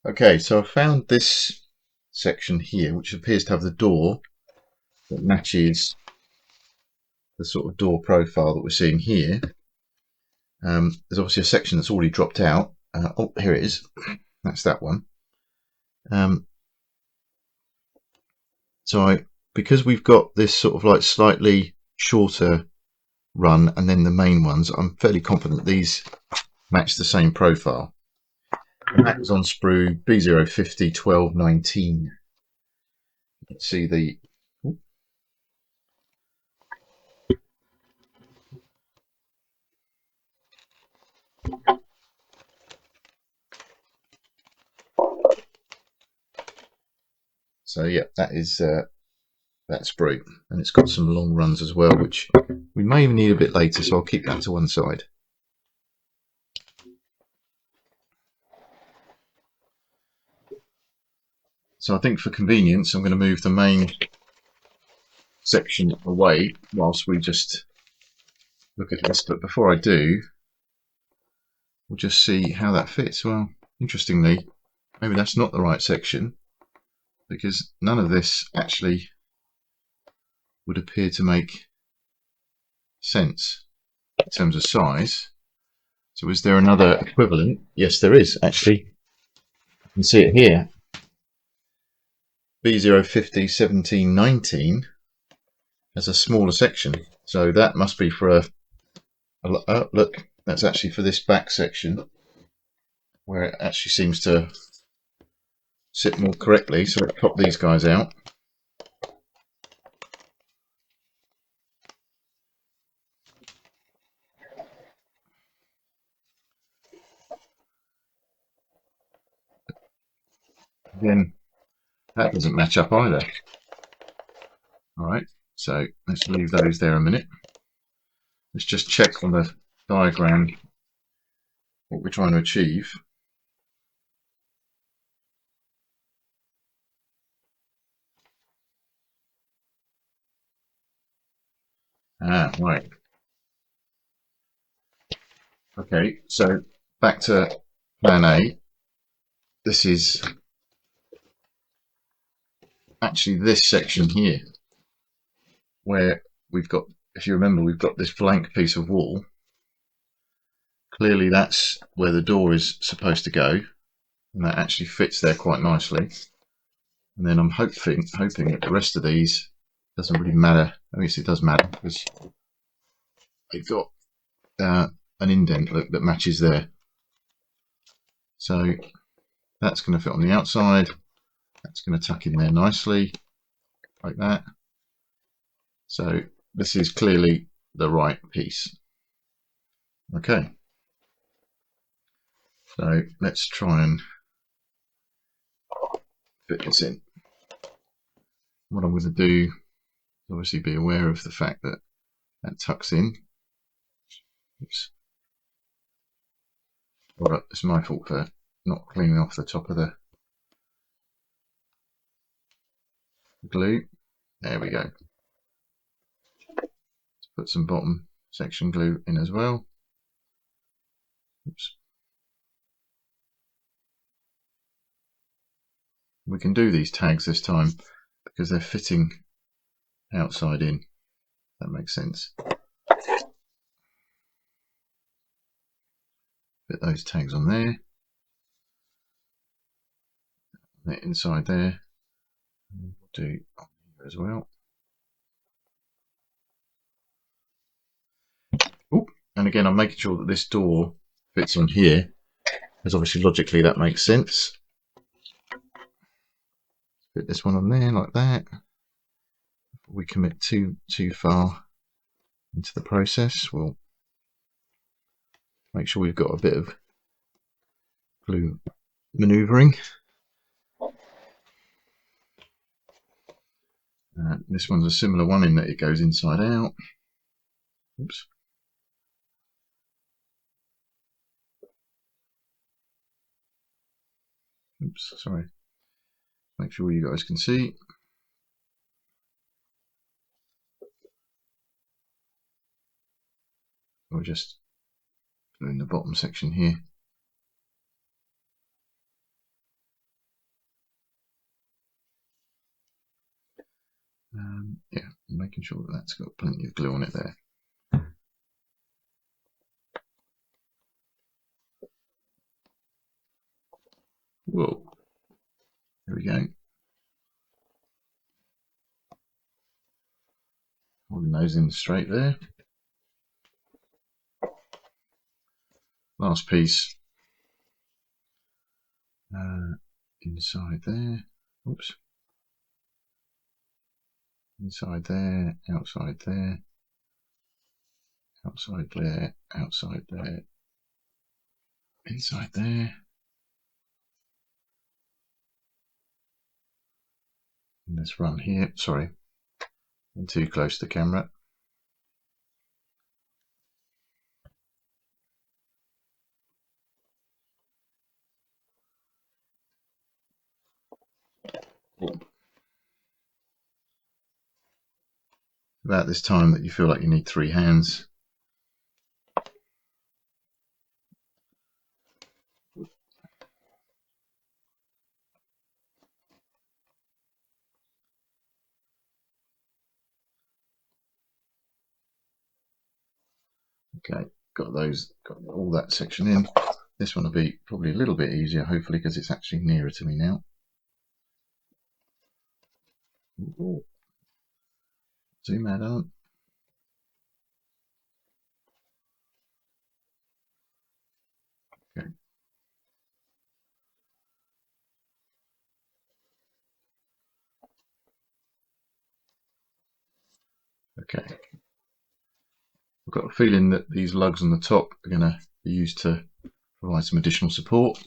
Okay, so I found this section here, which appears to have the door that matches the sort of door profile that we're seeing here. There's obviously a section that's already dropped out. Oh, here it is. That's that one. Because we've got this sort of like slightly shorter run and then the main ones, I'm fairly confident these match the same profile. And that was on sprue B050 1219. You can see the so yeah, that is that sprue, and it's got some long runs as well, which we may need a bit later, so I'll keep that to one side. So I think for convenience, I'm going to move the main section away whilst we just look at this. But before I do, we'll just see how that fits. Well, interestingly, maybe that's not the right section, because none of this actually would appear to make sense in terms of size. So is there another equivalent? Yes, there is actually. You can see it here. B050 1719 has a smaller section, so that must be for look, that's actually for this back section where it actually seems to sit more correctly. So let's pop these guys out. Again, that doesn't match up either. Alright, so let's leave those there a minute. Let's just check on the diagram what we're trying to achieve. Right. Okay, so back to plan A. This is actually this section here, where we've got, if you remember, we've got this blank piece of wall. Clearly that's where the door is supposed to go, and that actually fits there quite nicely. And then I'm hoping that the rest of these doesn't really matter. I guess it does matter because they've got an indent that matches there. So that's going to fit on the outside. That's going to tuck in there nicely, like that. So this is clearly the right piece. Okay. So let's try and fit this in. What I'm going to do is obviously be aware of the fact that that tucks in. Oops. Well, it's my fault for not cleaning off the top of the glue. There we go. Let's put some bottom section glue in as well. Oops. We can do these tags this time because they're fitting outside in. That makes sense. Put those tags on there. They're inside there. We'll do on here as well. Ooh. And again, I'm making sure that this door fits on here, because obviously logically that makes sense. Put this one on there like that. Before we commit too far into the process, we'll make sure we've got a bit of glue maneuvering. This one's a similar one in that it goes inside out. Oops. Oops, sorry. Make sure you guys can see. We're just doing the bottom section here. Yeah, making sure that that's got plenty of glue on it there. Whoa, there we go. Holding those in straight there. Last piece inside there. Oops. Inside there, outside there, outside there, outside there, inside there. And this run here, sorry, I'm too close to the camera. About this time that you feel like you need 3 hands. Okay, got all that section in. This one will be probably a little bit easier, hopefully, because it's actually nearer to me now. Ooh. Zoom that on. Okay. Okay. I've got a feeling that these lugs on the top are going to be used to provide some additional support.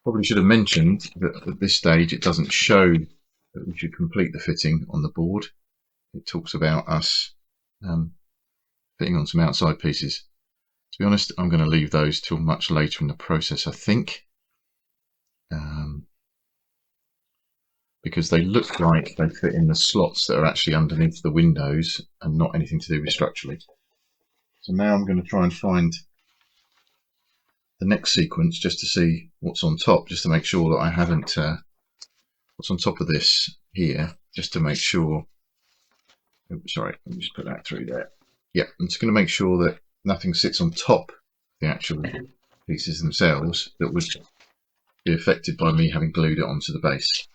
Probably should have mentioned that at this stage it doesn't show that we should complete the fitting on the board. It talks about us fitting on some outside pieces. To be honest, I'm going to leave those till much later in the process, I think, because they look like they fit in the slots that are actually underneath the windows and not anything to do with structurally. So now I'm going to try and find the next sequence just to see what's on top, just to make sure that I haven't what's on top of this here, just to make sure. Oh, sorry, let me just put that through there. Yeah, I'm just going to make sure that nothing sits on top of the actual pieces themselves that would be affected by me having glued it onto the base.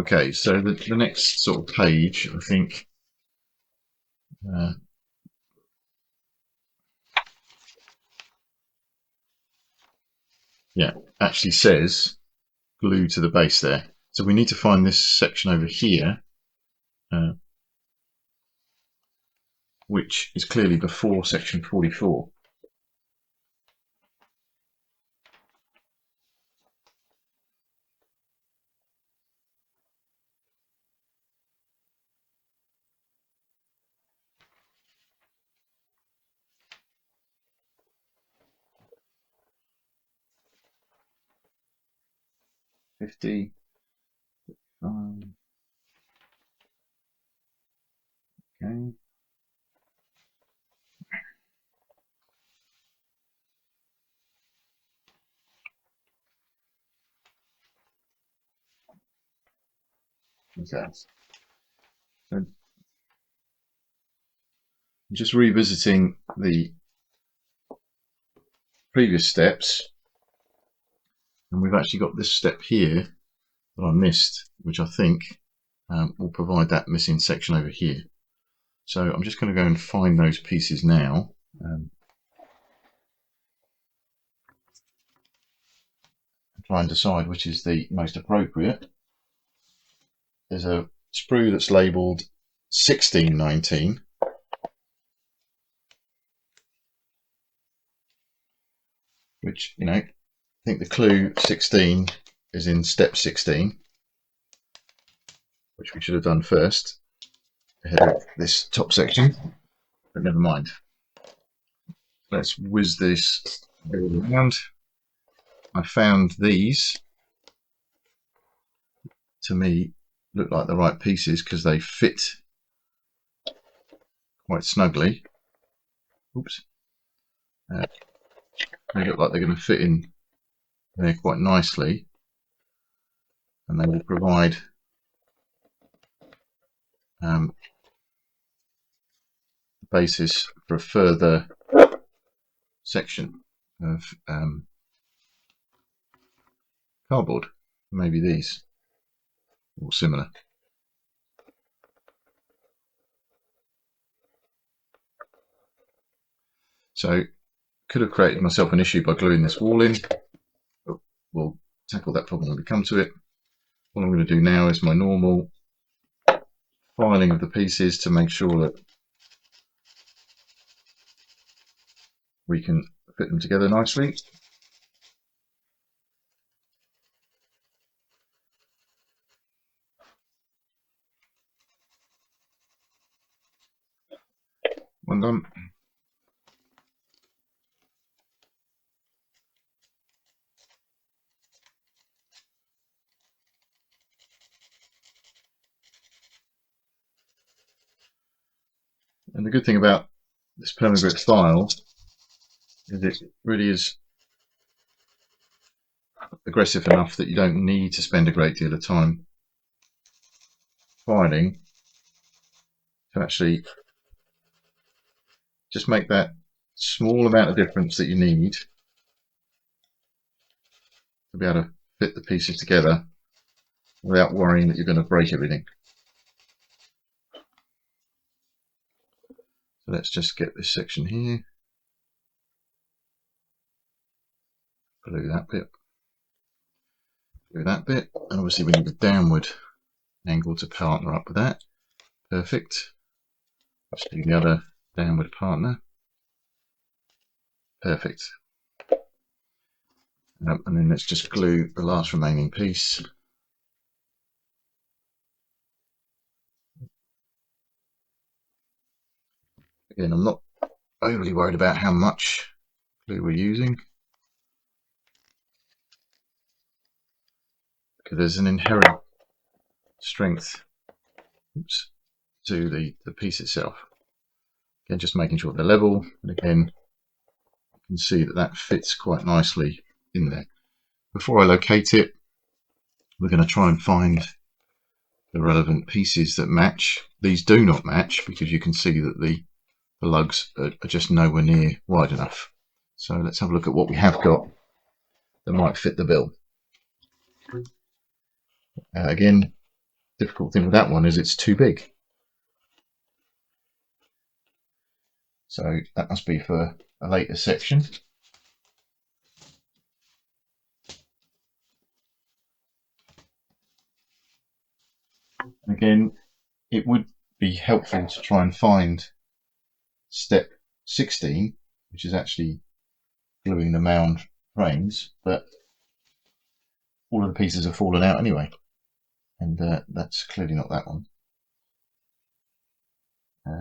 Okay, so the next sort of page, I think, yeah, actually says glue to the base there. So we need to find this section over here, which is clearly before section 44. Okay. Okay. So I'm just revisiting the previous steps, and we've actually got this step here that I missed, which I think will provide that missing section over here. So I'm just going to go and find those pieces now. Try and decide which is the most appropriate. There's a sprue that's labelled 1619. which, you know, I think the clue 16 is in step 16, which we should have done first ahead of this top section, but never mind. Let's whiz this around. I found these, to me, look like the right pieces because they fit quite snugly. Oops. They look like they're going to fit in there quite nicely, and they will provide the basis for a further section of cardboard. Maybe these or similar. So could have created myself an issue by gluing this wall in, but we'll tackle that problem when we come to it. What I'm going to do now is my normal filing of the pieces to make sure that we can fit them together nicely. One done. And the good thing about this Permagrit style is it really is aggressive enough that you don't need to spend a great deal of time filing to actually just make that small amount of difference that you need to be able to fit the pieces together without worrying that you're going to break everything. So let's just get this section here, glue that bit, and obviously we need a downward angle to partner up with that. Perfect. Let's do the other downward partner. Perfect. And then let's just glue the last remaining piece. Again, I'm not overly worried about how much glue we're using, because there's an inherent strength to the piece itself. Again, just making sure they're level, and again, you can see that that fits quite nicely in there. Before I locate it, we're going to try and find the relevant pieces that match. These do not match because you can see that the lugs are just nowhere near wide enough. So let's have a look at what we have got that might fit the bill. Again, difficult thing with that one is it's too big. So that must be for a later section. Again, it would be helpful to try and find step 16, which is actually gluing the mound frames, but all of the pieces have fallen out anyway, and that's clearly not that one.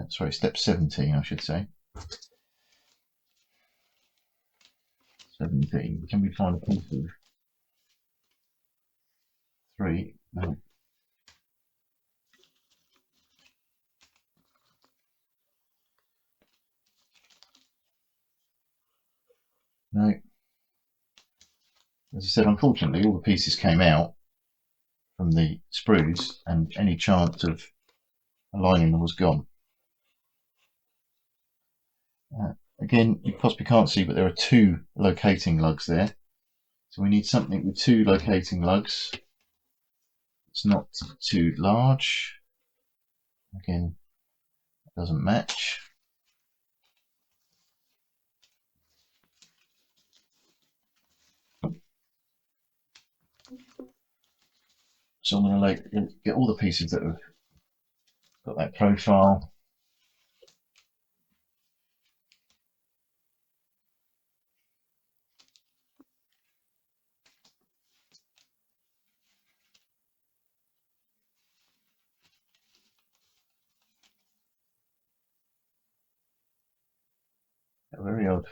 Sorry, step 17, I should say. 17. Can we find a piece of 3? No. No. As I said, unfortunately, all the pieces came out from the sprues, and any chance of aligning them was gone. Again, you possibly can't see, but there are 2 locating lugs there. So we need something with 2 locating lugs. It's not too large. Again, it doesn't match. So I'm going to get all the pieces that have got that profile. Very odd.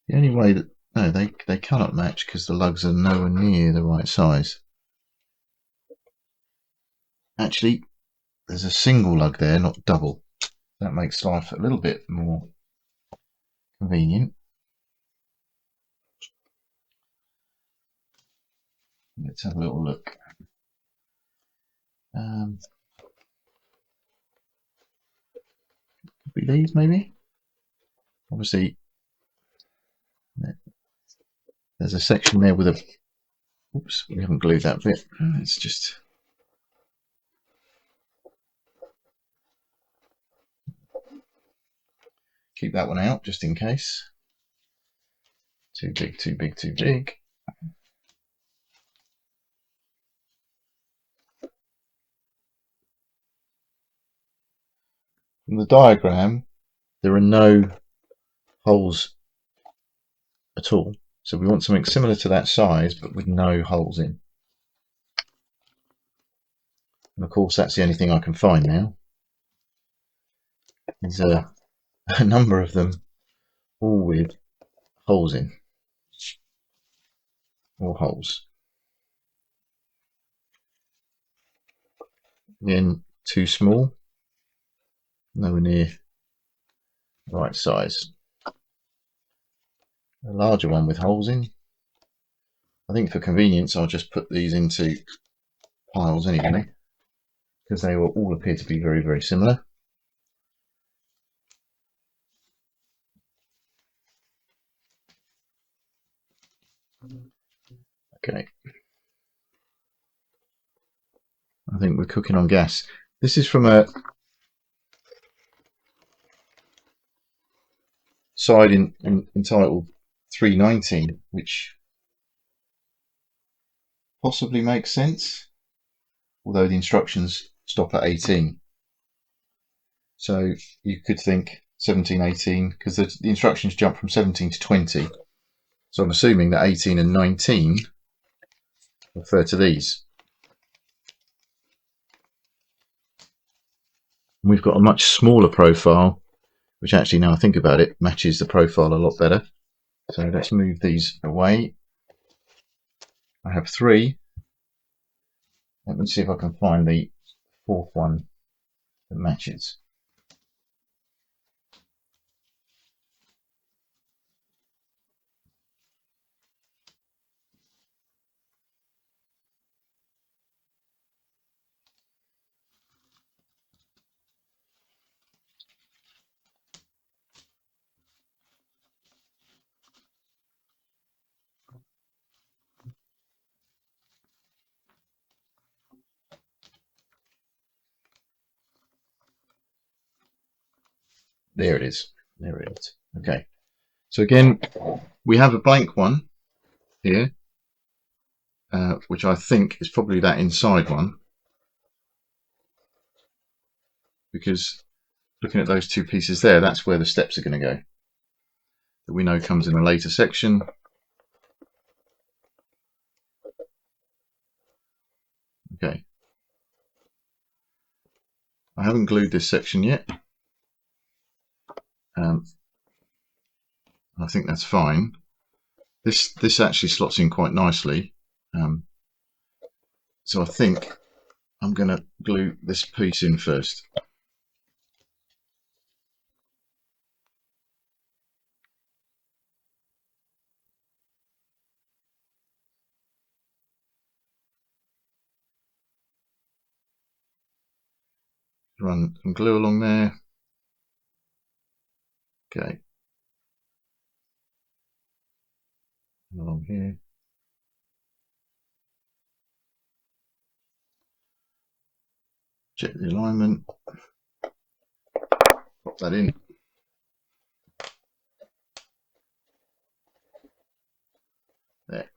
The only way that, no, they cannot match because the lugs are nowhere near the right size. Actually, there's a single lug there, not double. That makes life a little bit more convenient. Let's have a little look. Could be these, maybe? Obviously, there's a section there with a... Oops, we haven't glued that bit. Let's just... keep that one out, just in case. Too big, too big, too big. In the diagram, there are no holes at all. So we want something similar to that size, but with no holes in. And of course, that's the only thing I can find now. There's a number of them, all with holes in, or holes. Again, too small, nowhere near the right size. A larger one with holes in. I think for convenience, I'll just put these into piles anyway, because they will all appear to be very, very similar. Okay. I think we're cooking on gas. This is from a side entitled 319, which possibly makes sense, although the instructions stop at 18. So you could think 17, 18, because the instructions jump from 17 to 20. So I'm assuming that 18 and 19 refer to these. We've got a much smaller profile, which actually, now I think about it, matches the profile a lot better. So let's move these away. I have 3. Let me see if I can find the 4th one that matches. There it is. There it is. Okay. So again, we have a blank one here, which I think is probably that inside one, because looking at those 2 pieces there, that's where the steps are going to go, that we know comes in a later section. Okay. I haven't glued this section yet. I think that's fine. This actually slots in quite nicely. So I think I'm going to glue this piece in first. Run some glue along there. Okay. Along here. Check the alignment. Pop that in. There.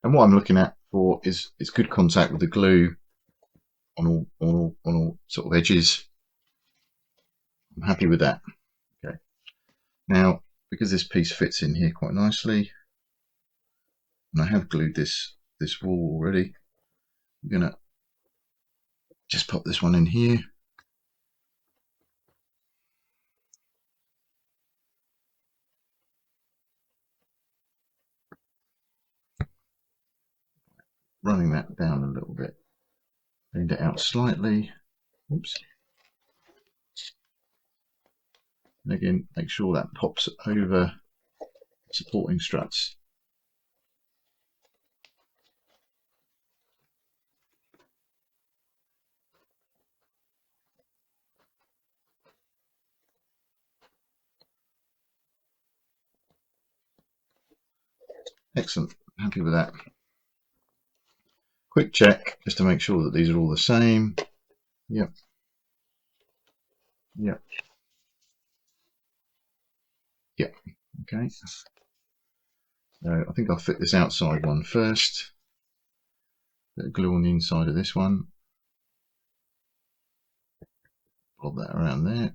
And what I'm looking at for is good contact with the glue on all sort of edges. I'm happy with that. Okay. Now, because this piece fits in here quite nicely, and I have glued this wall already, I'm gonna just pop this one in here. Running that down a little bit. Bend it out slightly. Oops. And again, make sure that pops over supporting struts. Excellent, happy with that. Quick check just to make sure that these are all the same. Yep. Yep. Yep. Okay. So I think I'll fit this outside one first. Bit of glue on the inside of this one. Blob that around there.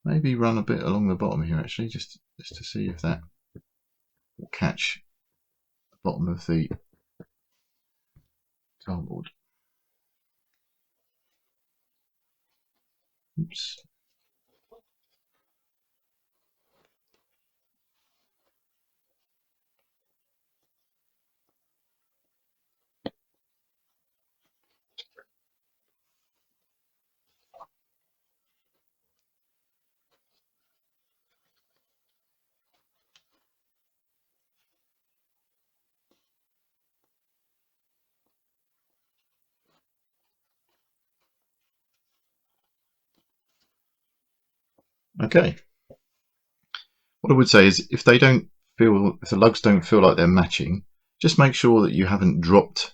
Maybe run a bit along the bottom here actually, just to see if that will catch the bottom of the cardboard. Oops. Okay. What I would say is if the lugs don't feel like they're matching, just make sure that you haven't dropped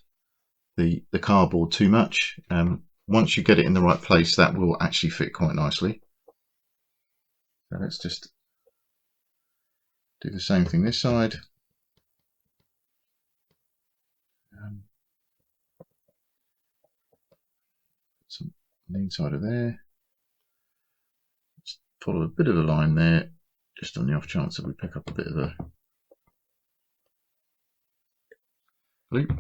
the cardboard too much. Once you get it in the right place, that will actually fit quite nicely. So let's just do the same thing this side. Some on the inside of there. Just follow a bit of a line there, just on the off chance that we pick up a bit of a loop.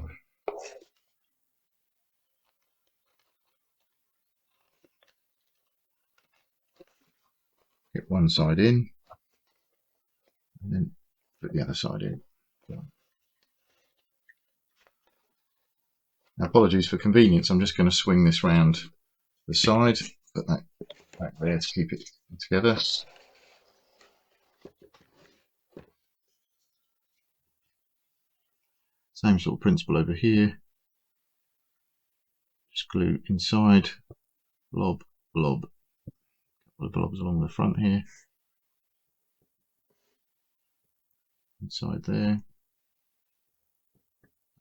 Get one side in, and then put the other side in. Now, apologies for convenience, I'm just going to swing this round the side, put that back there to keep it together. Same sort of principle over here. Just glue inside, blob, blob. A couple of blobs along the front here. Inside there.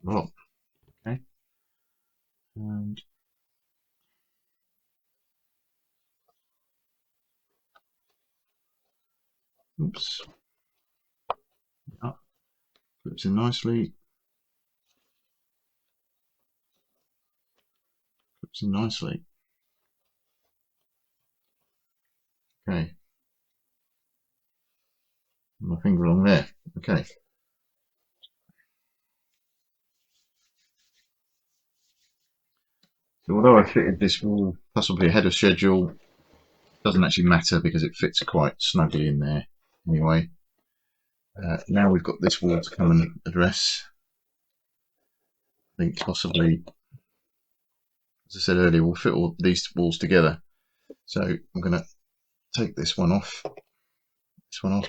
Blob. Okay. And oops. Up. Clips in nicely. Clips in nicely. Okay. My finger along there. Okay. So although I fitted this wall possibly ahead of schedule, it doesn't actually matter because it fits quite snugly in there anyway. Now we've got this wall to come and address. I think possibly, as I said earlier, we'll fit all these walls together. So I'm going to take this one off. This one off.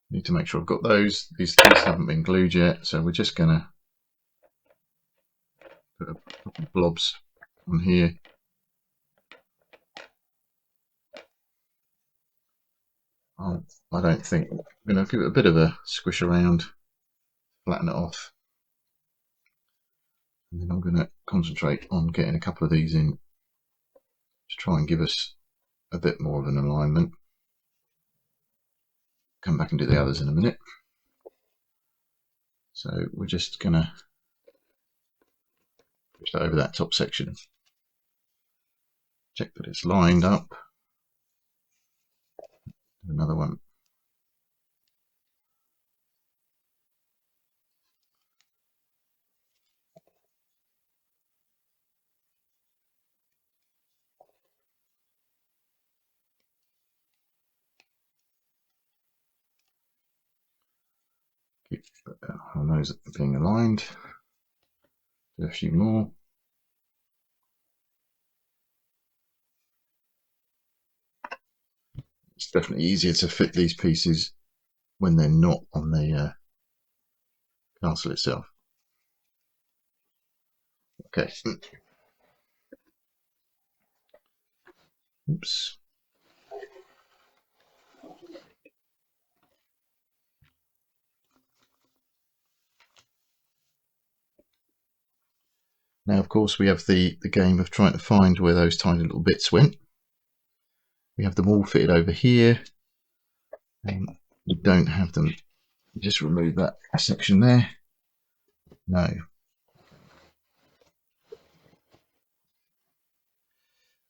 Need to make sure I've got those. These haven't been glued yet, so we're just going to put a couple of blobs on here. I don't think I'm going to give it a bit of a squish around, flatten it off, and then I'm going to concentrate on getting a couple of these in to try and give us a bit more of an alignment. Come back and do the others in a minute. So we're just going to push that over that top section. Check that it's lined up. Another one. Keep our nose being aligned. Do a few more. It's definitely easier to fit these pieces when they're not on the castle itself. Okay. Oops. Now, of course, we have the game of trying to find where those tiny little bits went. We have them all fitted over here. We don't have them. Just remove that section there. No.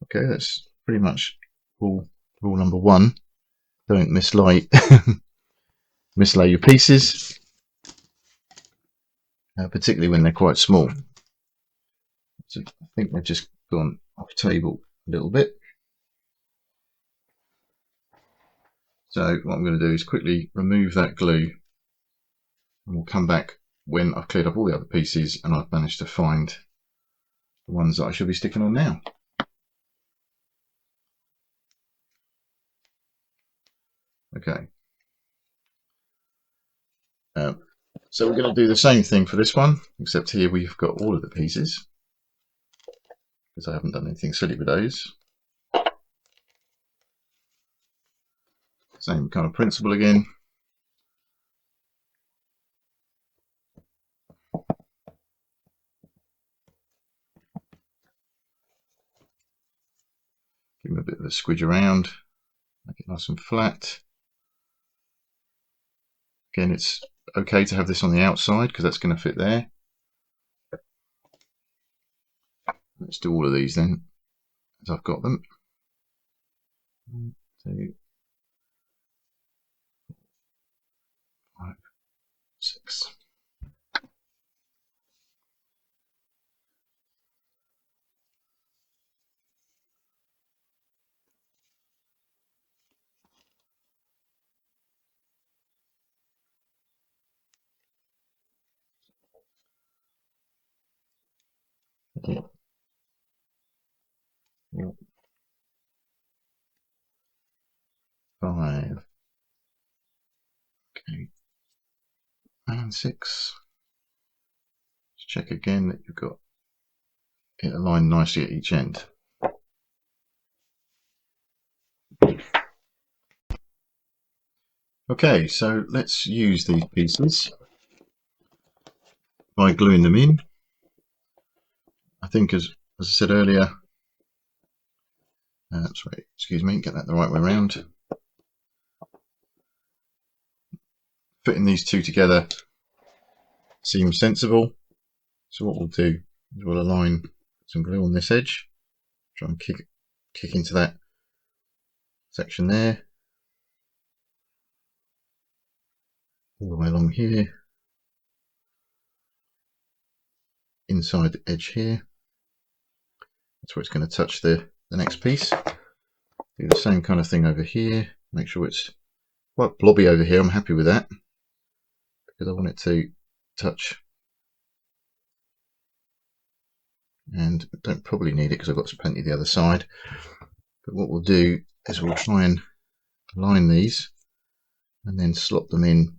Okay, that's pretty much rule number one. Don't mislay your pieces, particularly when they're quite small. So I think they've just gone off table a little bit. So what I'm going to do is quickly remove that glue, and we'll come back when I've cleared up all the other pieces and I've managed to find the ones that I should be sticking on now. Okay. So we're going to do the same thing for this one, except here we've got all of the pieces, because I haven't done anything silly with those. Same kind of principle again. Give them a bit of a squidge around, make it nice and flat. Again, it's okay to have this on the outside because that's going to fit there. Let's do all of these then, as I've got them. 1, 2, 5, 6. Yeah. 5. Okay. And 6. Let's check again that you've got it aligned nicely at each end. Okay, so let's use these pieces by gluing them in. I think, as I said earlier, sorry, excuse me, get that the right way around. Putting these two together seems sensible. So what we'll do is we'll align some glue on this edge, try and kick into that section there, all the way along here, inside the edge here. That's where it's going to touch the next piece. Do the same kind of thing over here. Make sure it's quite blobby over here. I'm happy with that because I want it to touch, and don't probably need it because I've got plenty the other side. But what we'll do is we'll try and align these and then slot them in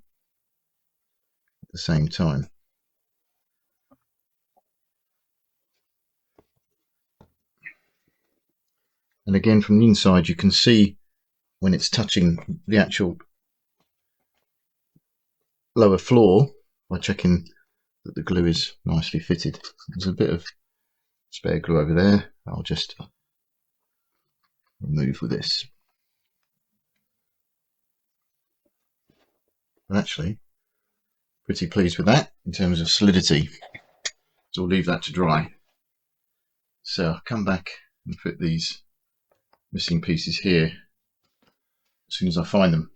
at the same time. And again, from the inside, you can see when it's touching the actual lower floor by checking that the glue is nicely fitted. There's a bit of spare glue over there. I'll just remove with this. I'm actually pretty pleased with that in terms of solidity. So we'll leave that to dry. So I'll come back and fit these missing pieces here as soon as I find them.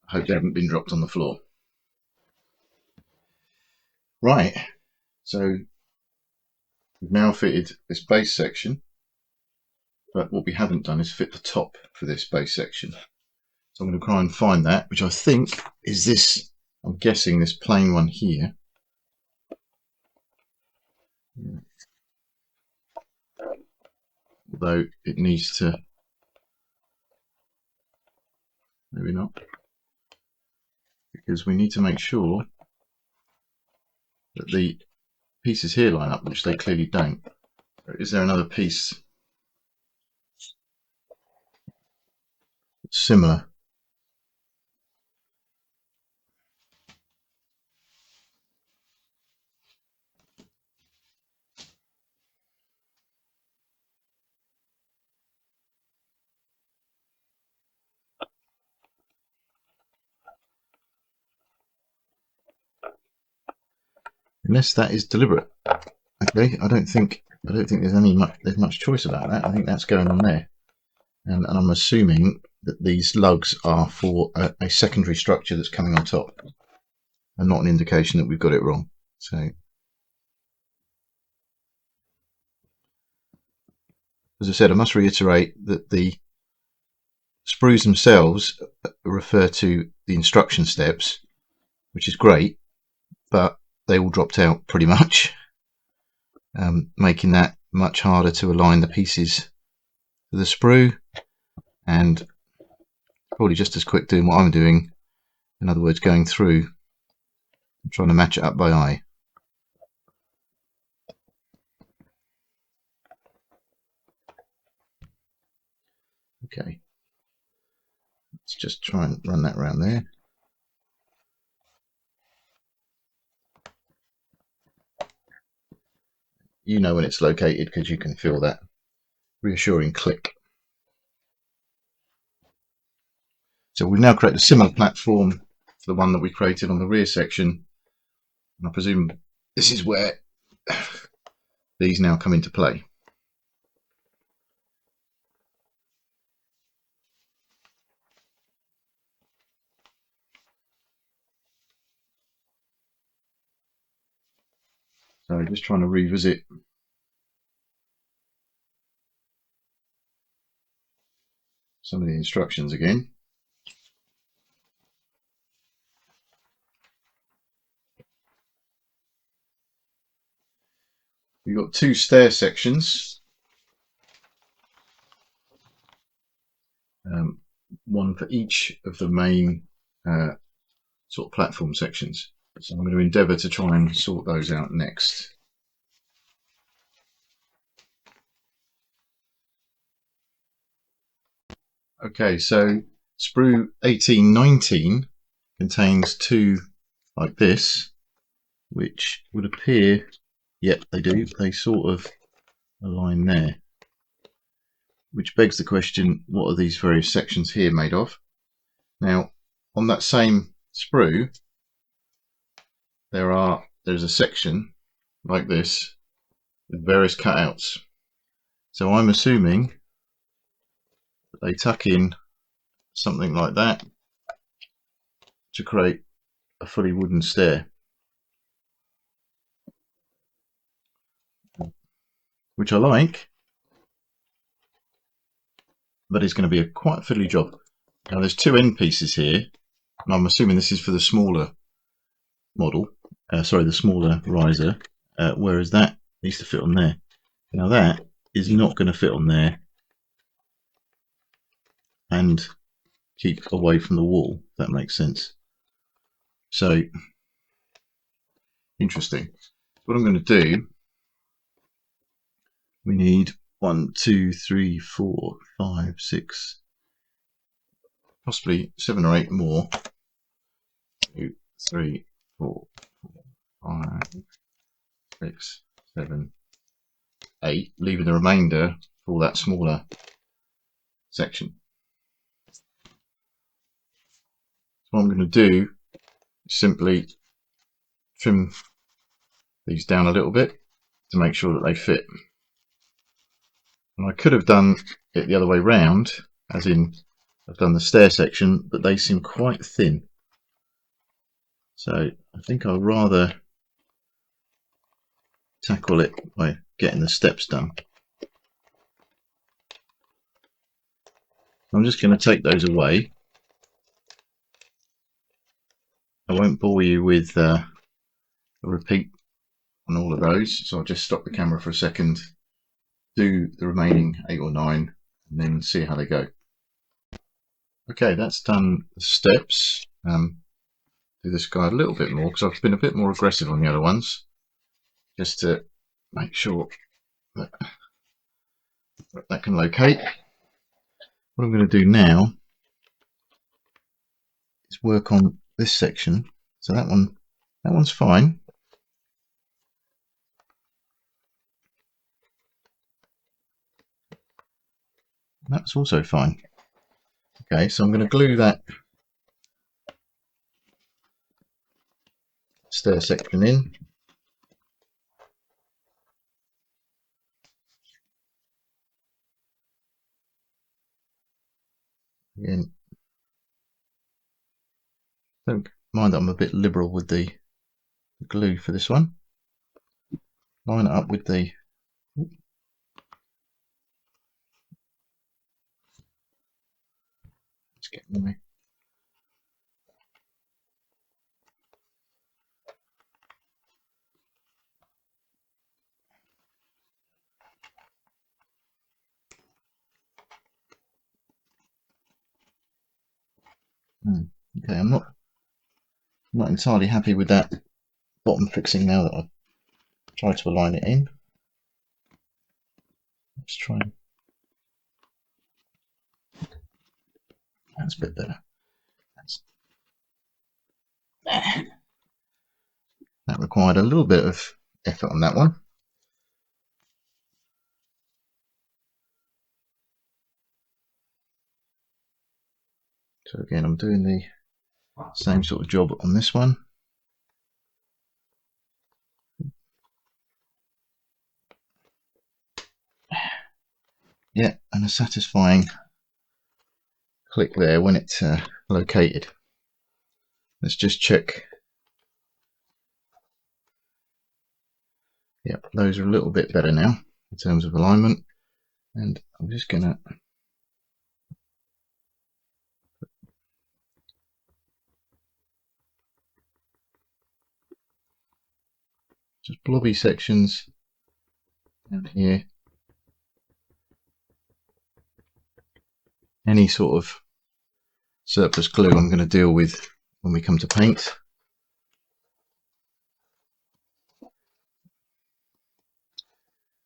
I hope they haven't been dropped on the floor. Right, so we've now fitted this base section, but what we haven't done is fit the top for this base section. So I'm going to try and find that, which I think is this, I'm guessing this plain one here. Although it needs to, maybe not, because we need to make sure that the pieces here line up, which they clearly don't. Is there another piece similar? Unless that is deliberate. Okay, I don't think there's much choice about that. I think that's going on there, and I'm assuming that these lugs are for a secondary structure that's coming on top, and not an indication that we've got it wrong. So, as I said, I must reiterate that the sprues themselves refer to the instruction steps, which is great, but they all dropped out pretty much, making that much harder to align the pieces to the sprue, and probably just as quick doing what I'm doing, in other words going through and trying to match it up by eye. Okay, let's just try and run that around there. You know when it's located because you can feel that reassuring click. So we've now created a similar platform to the one that we created on the rear section, and I presume this is where these now come into play. So just trying to revisit some of the instructions again. We've got two stair sections, one for each of the main sort of platform sections. So I'm going to endeavour to try and sort those out next. Okay, so sprue 1819 contains two like this, which would appear, yep, they do, they sort of align there. Which begs the question, what are these various sections here made of? Now, on that same sprue, there's a section like this with various cutouts. So I'm assuming that they tuck in something like that to create a fully wooden stair, which I like, but it's going to be a quite fiddly job. Now there's two end pieces here, and I'm assuming this is for the smaller model, the smaller riser, whereas that needs to fit on there. Now that is not going to fit on there and keep away from the wall, if that makes sense. So, interesting. What I'm going to do, we need 1, 2, 3, 4, 5, 6, possibly 7 or 8 more. 2, 3, 4, 5, 6, 7, 8, leaving the remainder for that smaller section. So what I'm going to do is simply trim these down a little bit to make sure that they fit. And I could have done it the other way round, as in I've done the stair section, but they seem quite thin. So I think I'll rather tackle it by getting the steps done. I'm just going to take those away. I won't bore you with a repeat on all of those, so I'll just stop the camera for a second, do the remaining 8 or 9, and then see how they go. Okay, that's done the steps. Do this guy a little bit more because I've been a bit more aggressive on the other ones, just to make sure that that can locate. What I'm going to do now is work on this section. So that one's fine. That's also fine. Okay, so I'm going to glue that stair section in. Again, don't mind that I'm a bit liberal with the glue for this one. Line it up with the let's get my okay, I'm not entirely happy with that bottom fixing now that I've tried to align it in. Let's try. That's a bit better. That required a little bit of effort on that one. So again, I'm doing the same sort of job on this one. Yeah, and a satisfying click there when it's located. Let's just check. Yep, those are a little bit better now in terms of alignment. And I'm just going to just blobby sections down here. Any sort of surplus glue I'm going to deal with when we come to paint.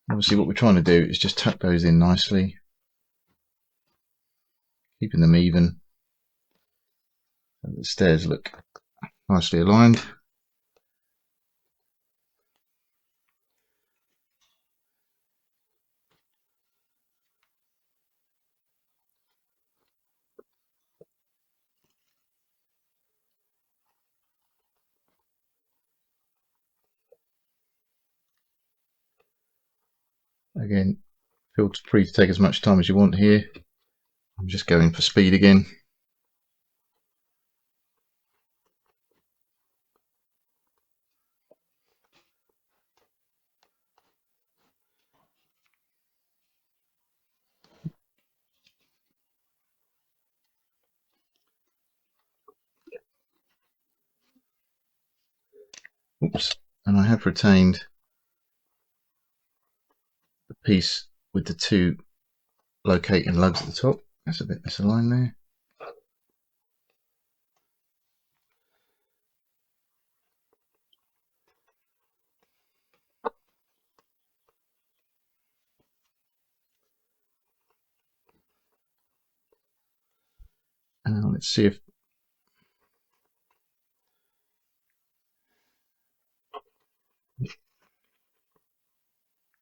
Obviously what we're trying to do is just tuck those in nicely, keeping them even so the stairs look nicely aligned. Again, feel free to take as much time as you want here. I'm just going for speed again. Oops, and I have retained the piece with the two locating lugs at the top. That's a bit misaligned there. And now let's see if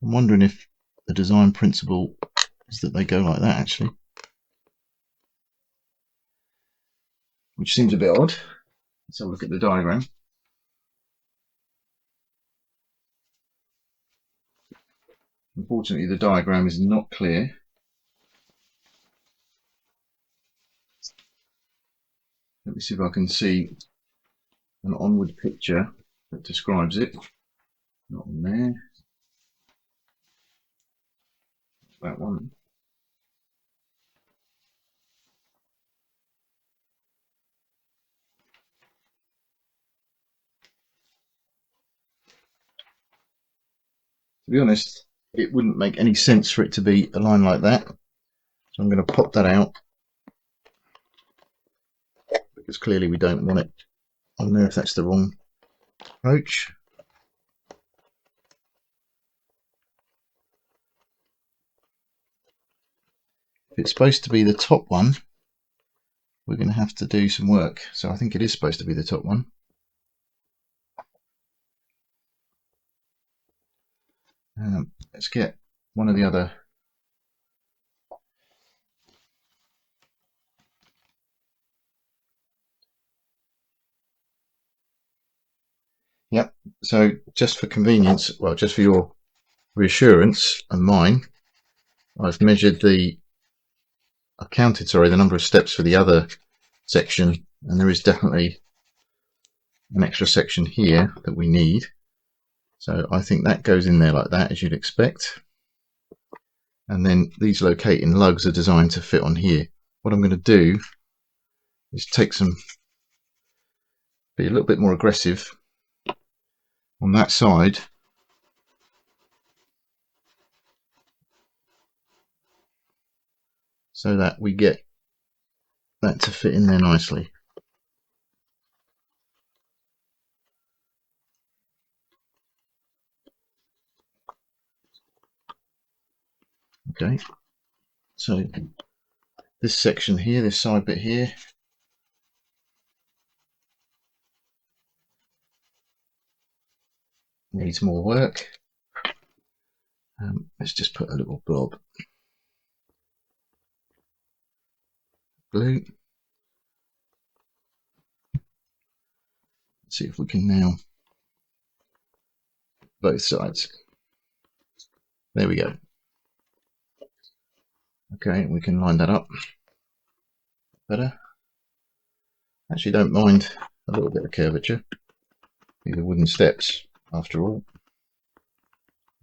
I'm wondering if the design principle is that they go like that actually, which seems a bit odd. Let's have a look at the diagram. Unfortunately, the diagram is not clear. Let me see if I can see an onward picture that describes it. Not on there. That one. To be honest, it wouldn't make any sense for it to be a line like that. So I'm going to pop that out, because clearly we don't want it on there if that's the wrong approach. If it's supposed to be the top one, we're going to have to do some work. So I think it is supposed to be the top one. Let's get one of the other. Yep. So just for convenience, well, just for your reassurance and mine, I've counted, the number of steps for the other section, and there is definitely an extra section here that we need. So I think that goes in there like that, as you'd expect. And then these locating lugs are designed to fit on here. What I'm going to do is be a little bit more aggressive on that side, so that we get that to fit in there nicely. Okay, so this section here, this side bit here, needs more work. Let's just put a little blob glue. Let's see if we can now both sides. There we go. Okay, we can line that up better. Actually, don't mind a little bit of curvature. These are wooden steps, after all.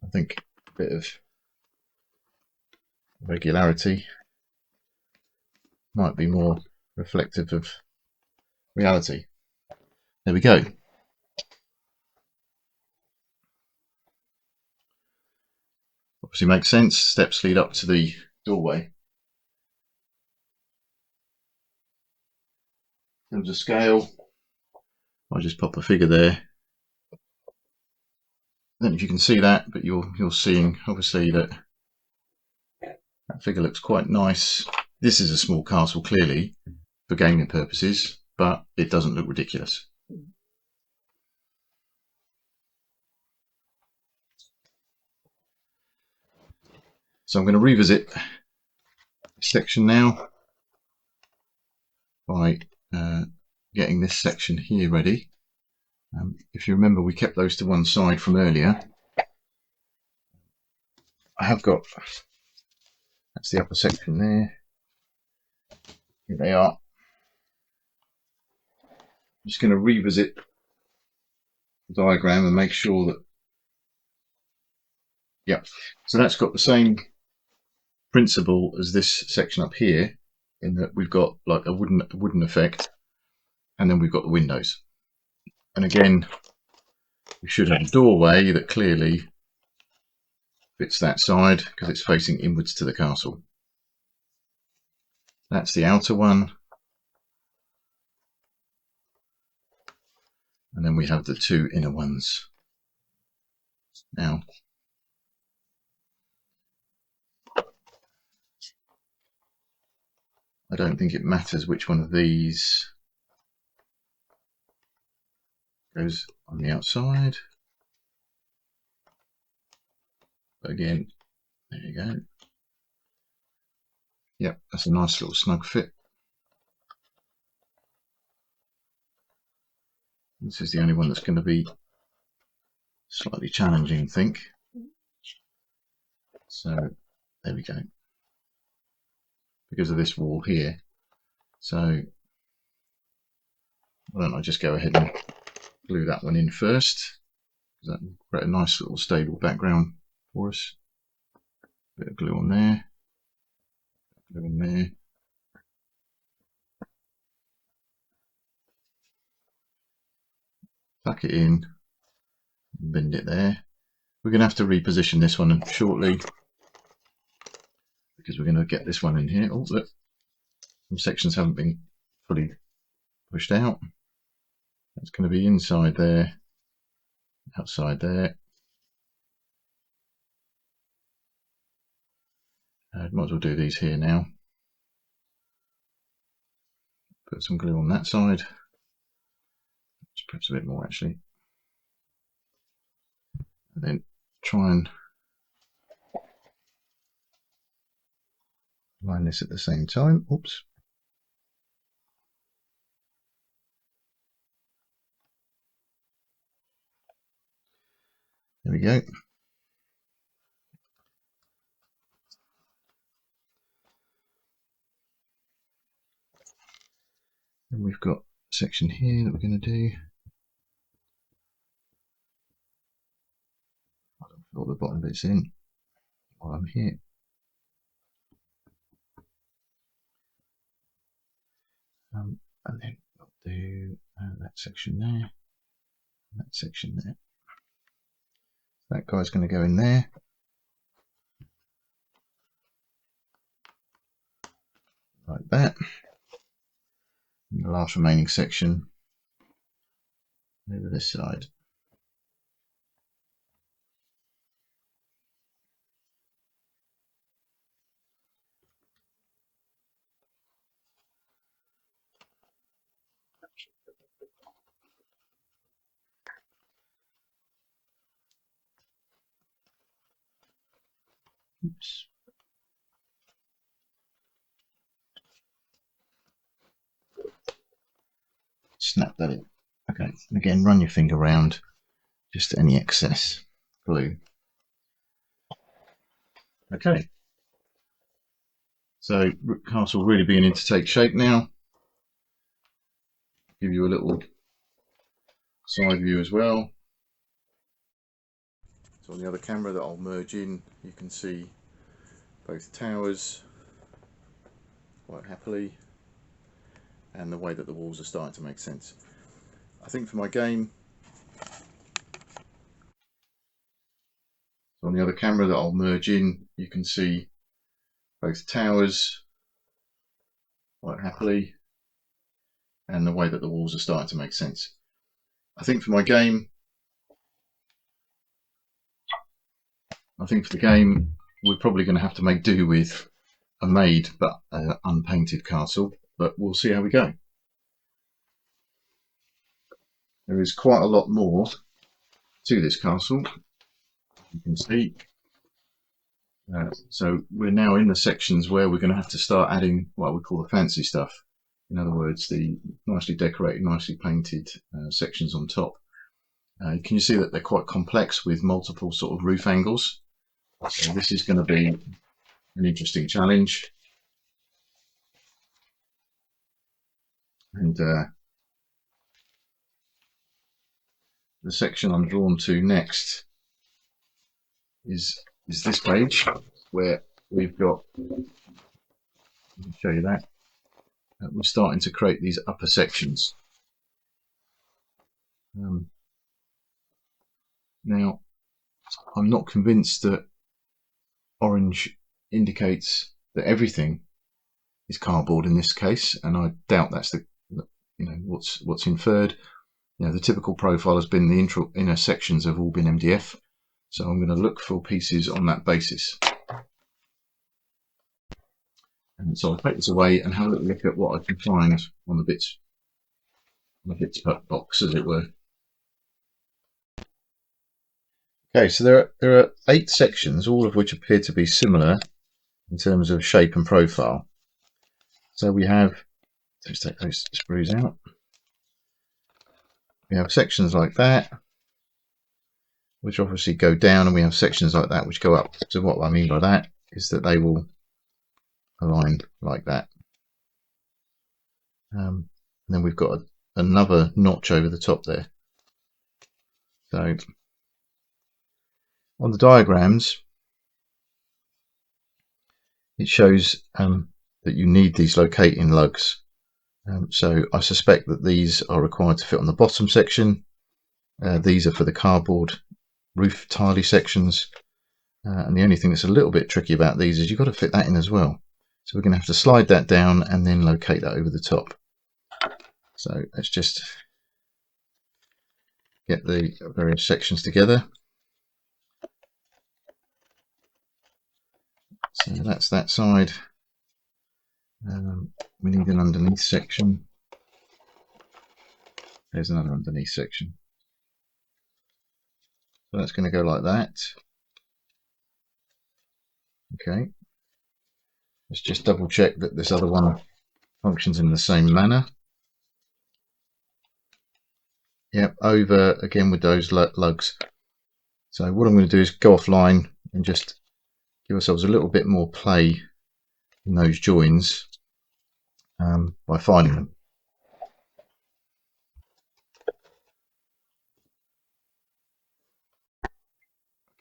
I think a bit of regularity might be more reflective of reality. There we go. Obviously makes sense. Steps lead up to the doorway. In terms of scale, I'll just pop a figure there. I don't know if you can see that, but you're seeing obviously that figure looks quite nice. This is a small castle, clearly, for gaming purposes, but it doesn't look ridiculous. So I'm going to revisit this section now by getting this section here ready. If you remember, we kept those to one side from earlier. I have got, that's the upper section there. Here they are. I'm just going to revisit the diagram and make sure that, yeah, so that's got the same principle as this section up here, in that we've got like a wooden effect, and then we've got the windows. And again, we should have a doorway that clearly fits that side because it's facing inwards to the castle. That's the outer one. And then we have the two inner ones. Now, I don't think it matters which one of these goes on the outside. But again, there you go. Yep, that's a nice little snug fit. This is the only one that's going to be slightly challenging, I think. So there we go. Because of this wall here. So why don't I just go ahead and glue that one in first, because that will create a nice little stable background for us. Bit of glue on there, glue in there. Tuck it in, bend it there. We're going to have to reposition this one shortly, because we're going to get this one in here. Oh, look, some sections haven't been fully pushed out. That's going to be inside there, outside there. Might as well do these here now. Put some glue on that side. Perhaps a bit more actually. And then try and line this at the same time. Oops. There we go. And we've got a section here that we're going to do. I'll fill the bottom bits in while I'm here. And then we'll do that section there, and that section there. That guy's going to go in there. Like that. And the last remaining section over this side. Oops. Snap that in. Okay, and again, run your finger around just any excess glue. Okay, so Rook Castle really beginning to take shape now. Give you a little side view as well. So on the other camera that I'll merge in, you can see both towers quite happily, and the way that the walls are starting to make sense. I think for my game, on the other camera that I'll merge in, you can see both towers quite happily, and the way that the walls are starting to make sense. I think for my game, we're probably going to have to make do with a made but unpainted castle, but we'll see how we go. There is quite a lot more to this castle, you can see. So we're now in the sections where we're going to have to start adding what we call the fancy stuff. In other words, the nicely decorated, nicely painted sections on top. Can you see that they're quite complex with multiple sort of roof angles? So this is going to be an interesting challenge. And the section I'm drawn to next is this page, where we've got, let me show you that, we're starting to create these upper sections. Now, I'm not convinced that orange indicates that everything is cardboard in this case, and I doubt that's what's inferred. The typical profile has been the inner sections have all been MDF, so I'm going to look for pieces on that basis. And so I'll take this away and have a look at what I can find on the bits box, as it were. Okay, so there are 8 sections, all of which appear to be similar in terms of shape and profile. So we have, let's take those sprues out. We have sections like that, which obviously go down, and we have sections like that which go up. So what I mean by that is that they will align like that. And then we've got another notch over the top there. So on the diagrams, it shows that you need these locating lugs. So I suspect that these are required to fit on the bottom section. These are for the cardboard roof tiley sections. And the only thing that's a little bit tricky about these is you've got to fit that in as well. So we're going to have to slide that down and then locate that over the top. So let's just get the various sections together. So that's that side. We need an underneath section. There's another underneath section. So that's going to go like that. Okay. Let's just double check that this other one functions in the same manner. Yep, over again with those lugs. So what I'm going to do is go offline and just give ourselves a little bit more play in those joins by finding them.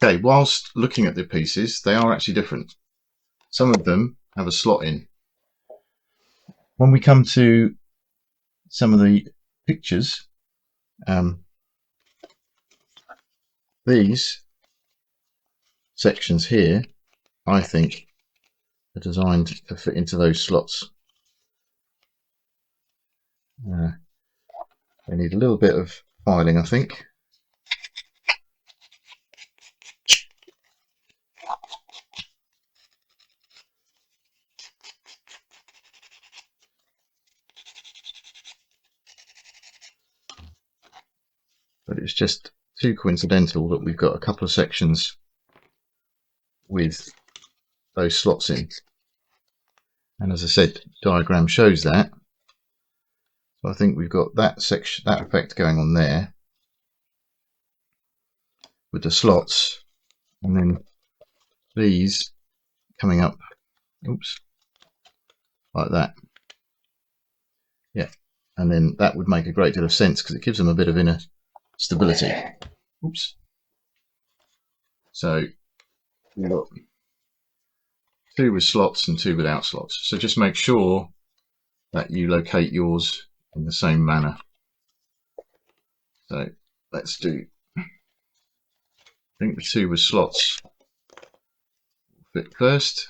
Okay, whilst looking at the pieces, they are actually different. Some of them have a slot in. When we come to some of the pictures, these sections here, I think, are designed to fit into those slots. They need a little bit of filing, I think. But it's just too coincidental that we've got a couple of sections with those slots in. And as I said, diagram shows that. So I think we've got that section, that effect going on there with the slots, and then these coming up, oops, like that. Yeah, and then that would make a great deal of sense because it gives them a bit of inner stability. Oops. So we've got two with slots and two without slots. So just make sure that you locate yours in the same manner. So let's do, I think the two with slots will fit first.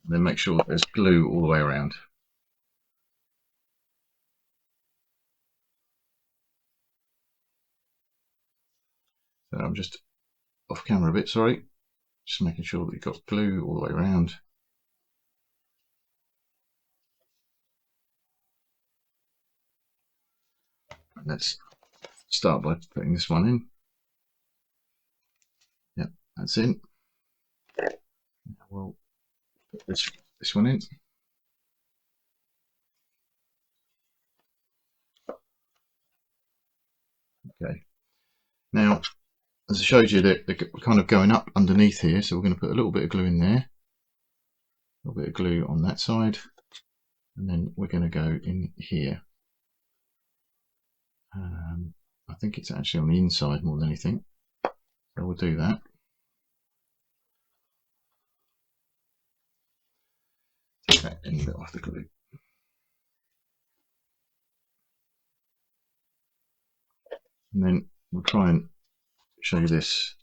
And then make sure that there's glue all the way around. So I'm just off camera a bit, sorry. Just making sure that you've got glue all the way around. Let's start by putting this one in. Yep, that's in. We'll put this one in. Okay. Now, as I showed you, they're kind of going up underneath here, so we're going to put a little bit of glue in there. A little bit of glue on that side. And then we're going to go in here. I think it's actually on the inside more than anything. So we'll do that. Take that end bit off the glue. And then we'll try and show you this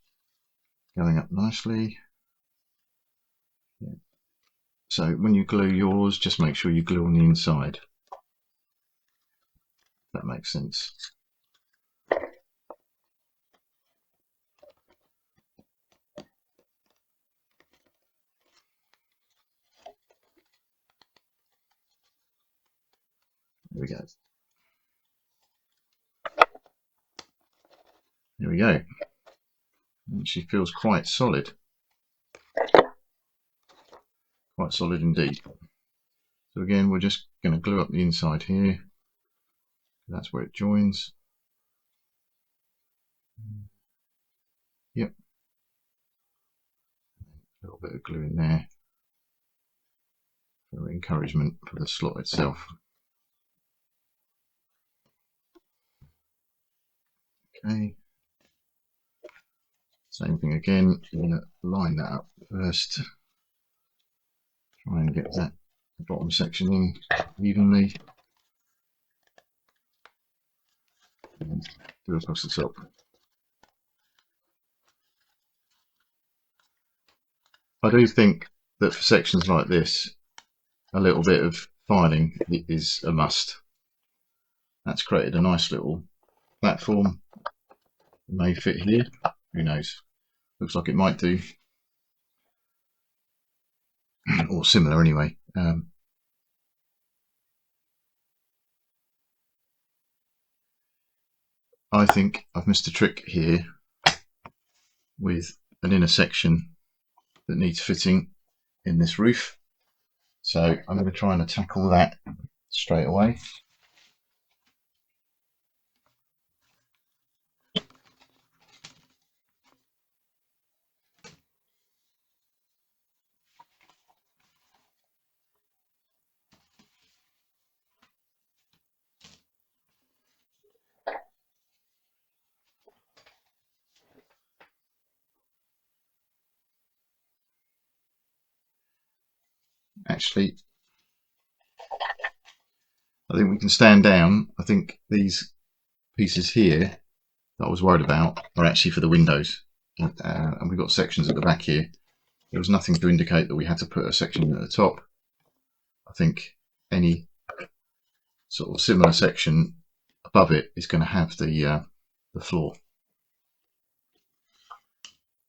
going up nicely. Yeah. So when you glue yours, just make sure you glue on the inside. If that makes sense. There we go. There we go. And she feels quite solid. Quite solid indeed. So again, we're just going to glue up the inside here. That's where it joins. Yep. A little bit of glue in there for encouragement for the slot itself. Okay. Same thing again. I'm going to line that up first. Try and get that bottom section in evenly. And do across the top. I do think that for sections like this, a little bit of filing is a must. That's created a nice little platform. It may fit here. Who knows? Looks like it might do. Or similar anyway. I think I've missed a trick here with an inner section that needs fitting in this roof. So I'm going to try and tackle that straight away. Actually, I think we can stand down. I think these pieces here that I was worried about are actually for the windows. And we've got sections at the back here. There was nothing to indicate that we had to put a section at the top. I think any sort of similar section above it is going to have the floor.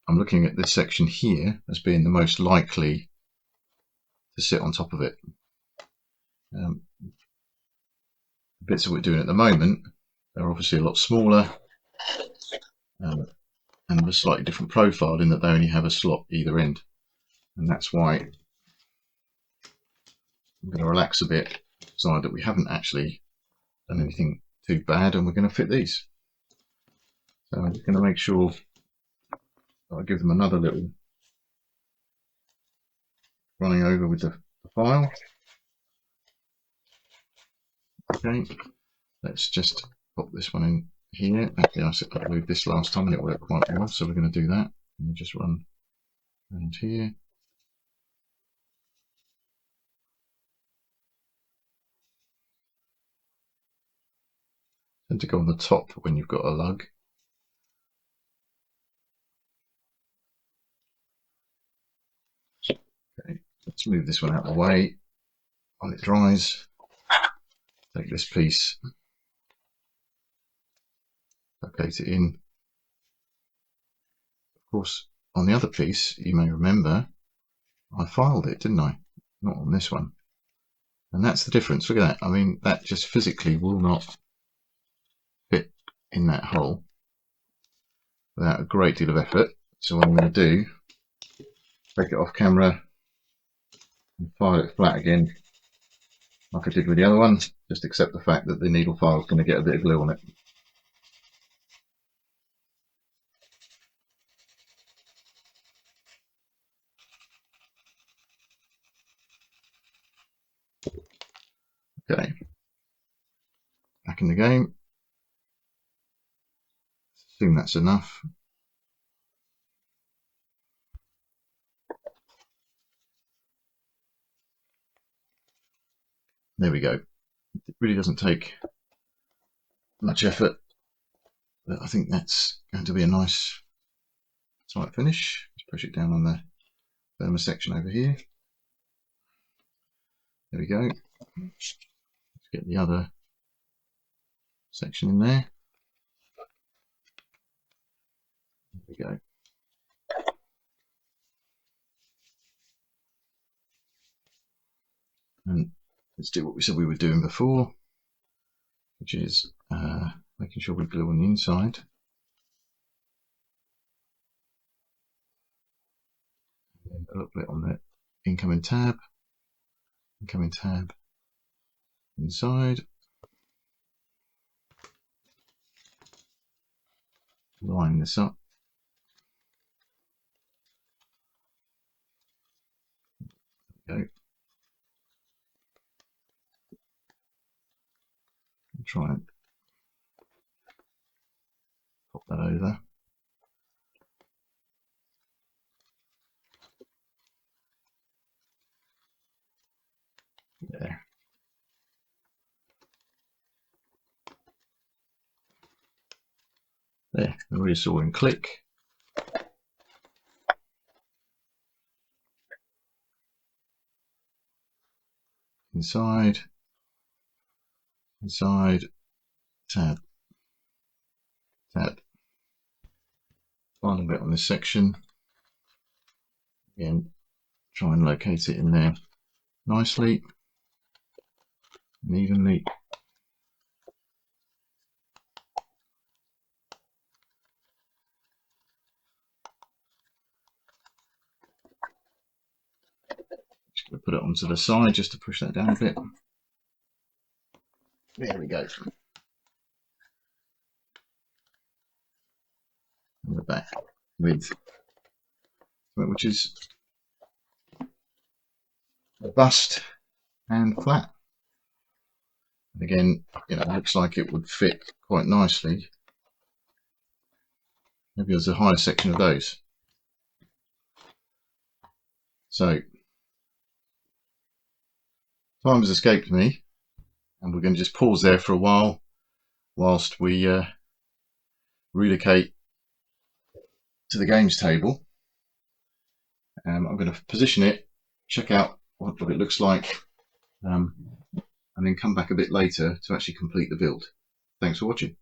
I'm looking at this section here as being the most likely to sit on top of it. The bits that we're doing at the moment are obviously a lot smaller and of a slightly different profile in that they only have a slot either end, and that's why I'm going to relax a bit, decide that we haven't actually done anything too bad, and we're going to fit these. So I'm just going to make sure that I give them another little running over with the file. Okay, let's just pop this one in here. Actually, I moved this last time and it worked quite well, so we're going to do that. And just run around here. Tend to go on the top when you've got a lug. Okay, let's move this one out of the way while it dries. Take this piece, locate it in. Of course, on the other piece, you may remember, I filed it, didn't I? Not on this one. And that's the difference. Look at that. I mean, that just physically will not fit in that hole without a great deal of effort. So what I'm going to do, take it off camera and file it flat again, like I did with the other one. Just accept the fact that the needle file is going to get a bit of glue on it. Okay, back in the game. Assume that's enough. There we go. It really doesn't take much effort, but I think that's going to be a nice tight finish. Let's push it down on the thermal section over here. There we go. Let's get the other section in there. There we go. And let's do what we said we were doing before, which is making sure we glue on the inside. And a little bit on the incoming tab inside. Line this up. There we go. Try and that over. There. There, the rear saw in click. Inside, tab, tab. Final bit on this section. Again, try and locate it in there nicely and evenly. Just going to put it onto the side just to push that down a bit. There we go. And the back with which is robust and flat. And again, you know, it looks like it would fit quite nicely. Maybe there's a higher section of those. So time has escaped me, and we're going to just pause there for a while whilst we relocate to the games table. I'm going to position it, check out what it looks like, and then come back a bit later to actually complete the build. Thanks for watching.